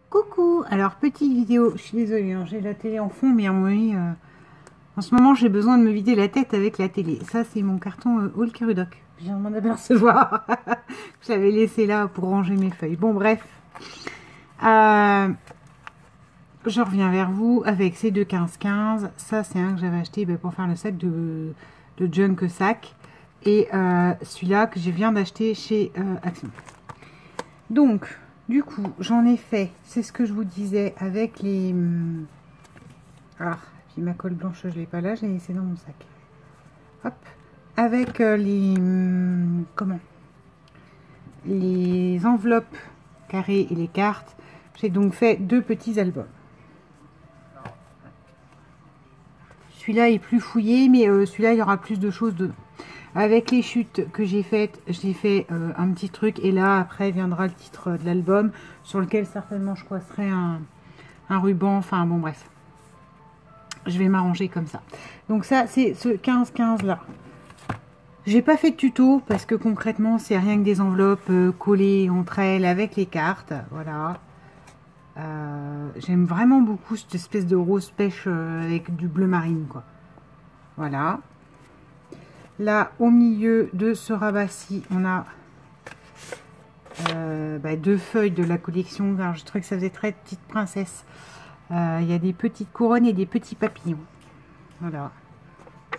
Coucou, alors petite vidéo, je suis désolée, hein, j'ai la télé en fond, mais à mon avis, en ce moment j'ai besoin de me vider la tête avec la télé. Ça c'est mon carton Hulk Rudock, je viens de m'en apercevoir. Je l'avais laissé là pour ranger mes feuilles. Bon bref, je reviens vers vous avec ces deux 15-15. Ça c'est un que j'avais acheté pour faire le sac de Junk Sac. Et celui-là que je viens d'acheter chez Action. Donc, du coup, j'en ai fait, c'est ce que je vous disais, avec les... Ah, puis ma colle blanche, je ne l'ai pas là, je l'ai laissé dans mon sac. Hop. Avec les... Comment? Les enveloppes carrées et les cartes. J'ai donc fait deux petits albums. Celui-là est plus fouillé, mais celui-là, il y aura plus de choses dedans. Avec les chutes que j'ai faites, j'ai fait un petit truc. Et là, après, viendra le titre de l'album, sur lequel certainement je coincerai un ruban. Enfin, bon, bref. Je vais m'arranger comme ça. Donc ça, c'est ce 15-15 là. J'ai pas fait de tuto, parce que concrètement, c'est rien que des enveloppes collées entre elles avec les cartes. Voilà. J'aime vraiment beaucoup cette espèce de rose pêche avec du bleu marine, quoi. Voilà. Là, au milieu de ce rabat-ci, on a deux feuilles de la collection. Alors, je trouvais que ça faisait très petite princesse. Il y a des petites couronnes et des petits papillons. Voilà.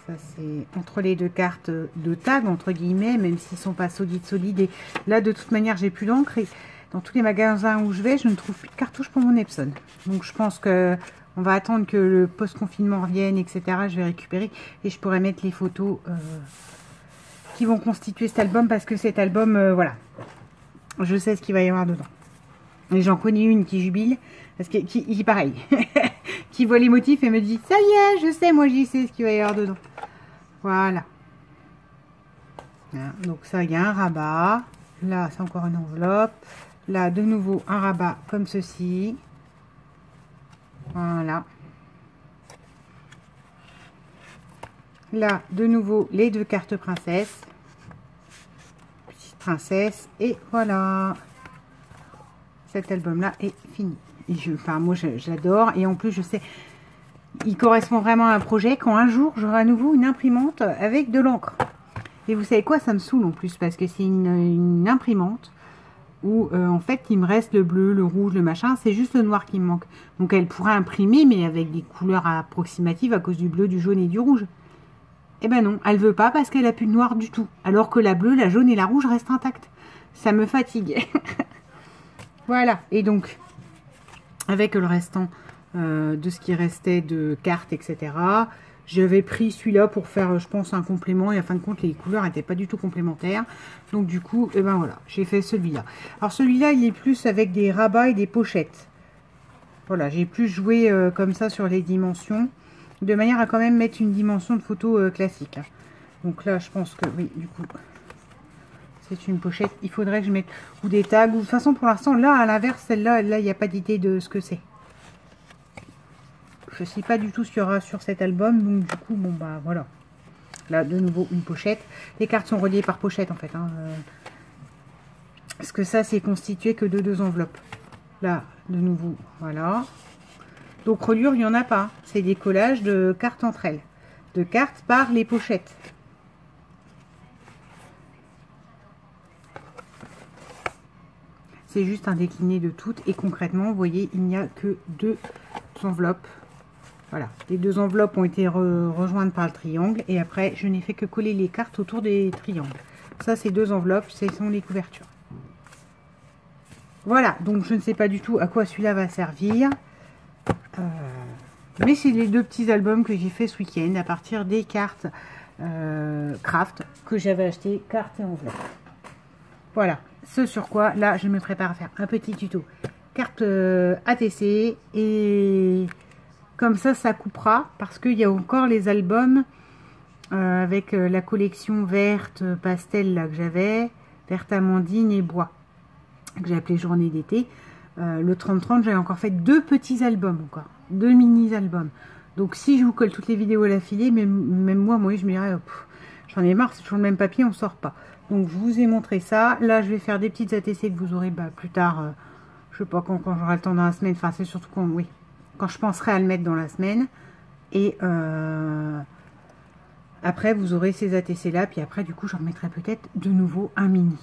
Ça, c'est entre les deux cartes de tag, entre guillemets, même s'ils ne sont pas solides. Et là, de toute manière, j'ai plus d'encre. Et dans tous les magasins où je vais, je ne trouve plus de cartouches pour mon Epson. Donc, je pense que... on va attendre que le post-confinement revienne, etc. Je vais récupérer et je pourrai mettre les photos qui vont constituer cet album. Parce que cet album, voilà, je sais ce qu'il va y avoir dedans. Et j'en connais une qui jubile, parce que qui pareil, qui voit les motifs et me dit « ça y est, je sais, moi j'y sais ce qu'il va y avoir dedans ». Voilà. Donc ça, il y a un rabat. Là, c'est encore une enveloppe. Là, de nouveau, un rabat comme ceci. Voilà. Là, de nouveau, les deux cartes princesse. Petite princesse. Et voilà. Cet album-là est fini. Et moi, j'adore. Et en plus, je sais, il correspond vraiment à un projet. Quand un jour, j'aurai à nouveau une imprimante avec de l'encre. Et vous savez quoi? Ça me saoule en plus. Parce que c'est une imprimante où en fait il me reste le bleu, le rouge, le machin, c'est juste le noir qui me manque. Donc elle pourrait imprimer mais avec des couleurs approximatives à cause du bleu, du jaune et du rouge. Eh ben non, elle veut pas parce qu'elle a plus de noir du tout. Alors que la bleue, la jaune et la rouge restent intactes. Ça me fatigue. Voilà, et donc avec le restant de ce qui restait de cartes, etc. J'avais pris celui-là pour faire, je pense, un complément. Et en fin de compte, les couleurs n'étaient pas du tout complémentaires. Donc, du coup, et ben voilà, j'ai fait celui-là. Alors, celui-là, il est plus avec des rabats et des pochettes. Voilà, j'ai plus joué comme ça sur les dimensions. De manière à quand même mettre une dimension de photo classique. Donc là, je pense que, oui, du coup, c'est une pochette. Il faudrait que je mette ou des tags. Ou de toute façon, pour l'instant, là, à l'inverse, celle-là, là, il n'y a pas d'idée de ce que c'est. Je ne sais pas du tout ce qu'il y aura sur cet album, donc du coup, bon bah voilà. Là, de nouveau, une pochette. Les cartes sont reliées par pochette en fait. Parce que ça, c'est constitué que de deux enveloppes. Là, de nouveau, voilà. Donc, reliure, il n'y en a pas. C'est des collages de cartes entre elles. De cartes par les pochettes. C'est juste un décliné de toutes. Et concrètement, vous voyez, il n'y a que deux enveloppes. Voilà, les deux enveloppes ont été rejointes par le triangle. Et après, je n'ai fait que coller les cartes autour des triangles. Ça, c'est deux enveloppes, ce sont les couvertures. Voilà, donc je ne sais pas du tout à quoi celui-là va servir. Mais c'est les deux petits albums que j'ai fait ce week-end à partir des cartes craft que j'avais acheté, cartes et enveloppes. Voilà, ce sur quoi, là, je me prépare à faire un petit tuto. Carte ATC et... comme ça coupera, parce qu'il y a encore les albums avec la collection verte pastel là que j'avais, verte amandine et bois, que j'ai appelé journée d'été. Le 30-30, j'avais encore fait deux petits albums encore, deux mini-albums. Donc si je vous colle toutes les vidéos à l'affilée, même moi, je me dirais, j'en ai marre, c'est toujours le même papier, on sort pas. Donc je vous ai montré ça. Là, je vais faire des petites ATC que vous aurez plus tard. Je sais pas quand j'aurai le temps dans la semaine. Enfin, c'est surtout quand, oui, quand je penserai à le mettre dans la semaine. Et après, vous aurez ces ATC là. Puis après, du coup, j'en remettrai peut-être de nouveau un mini.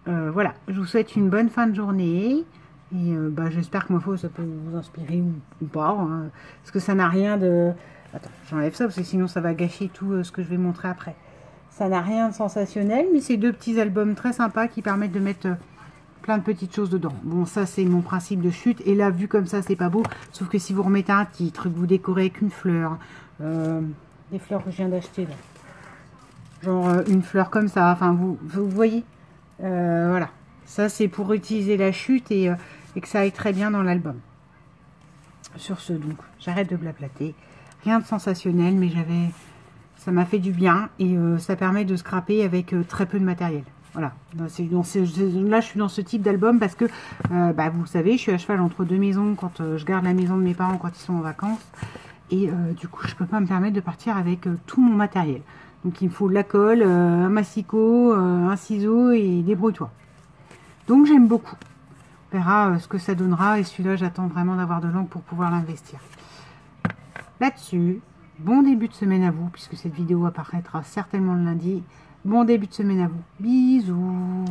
Voilà, je vous souhaite une bonne fin de journée. Et j'espère que ma foi, ça peut vous inspirer ou pas. Hein, parce que ça n'a rien de... Attends, j'enlève ça parce que sinon ça va gâcher tout ce que je vais montrer après. Ça n'a rien de sensationnel, mais c'est deux petits albums très sympas qui permettent de mettre plein de petites choses dedans. Bon, ça c'est mon principe de chute. Et là, vu comme ça, c'est pas beau. Sauf que si vous remettez un titre, que vous décorez avec une fleur, des fleurs que je viens d'acheter là. Genre une fleur comme ça, enfin vous voyez. Voilà, ça c'est pour utiliser la chute et que ça aille très bien dans l'album. Sur ce, donc, j'arrête de blablater. Rien de sensationnel, mais ça m'a fait du bien et ça permet de scraper avec très peu de matériel. Voilà, là je suis dans ce type d'album parce que, vous le savez, je suis à cheval entre deux maisons quand je garde la maison de mes parents quand ils sont en vacances. Et du coup, je peux pas me permettre de partir avec tout mon matériel. Donc, il me faut de la colle, un massicot, un ciseau et débrouille-toi. Donc, j'aime beaucoup. On verra ce que ça donnera. Et celui-là, j'attends vraiment d'avoir de l'encre pour pouvoir l'investir. Là-dessus, bon début de semaine à vous, puisque cette vidéo apparaîtra certainement le lundi. Bon début de semaine à vous. Bisous.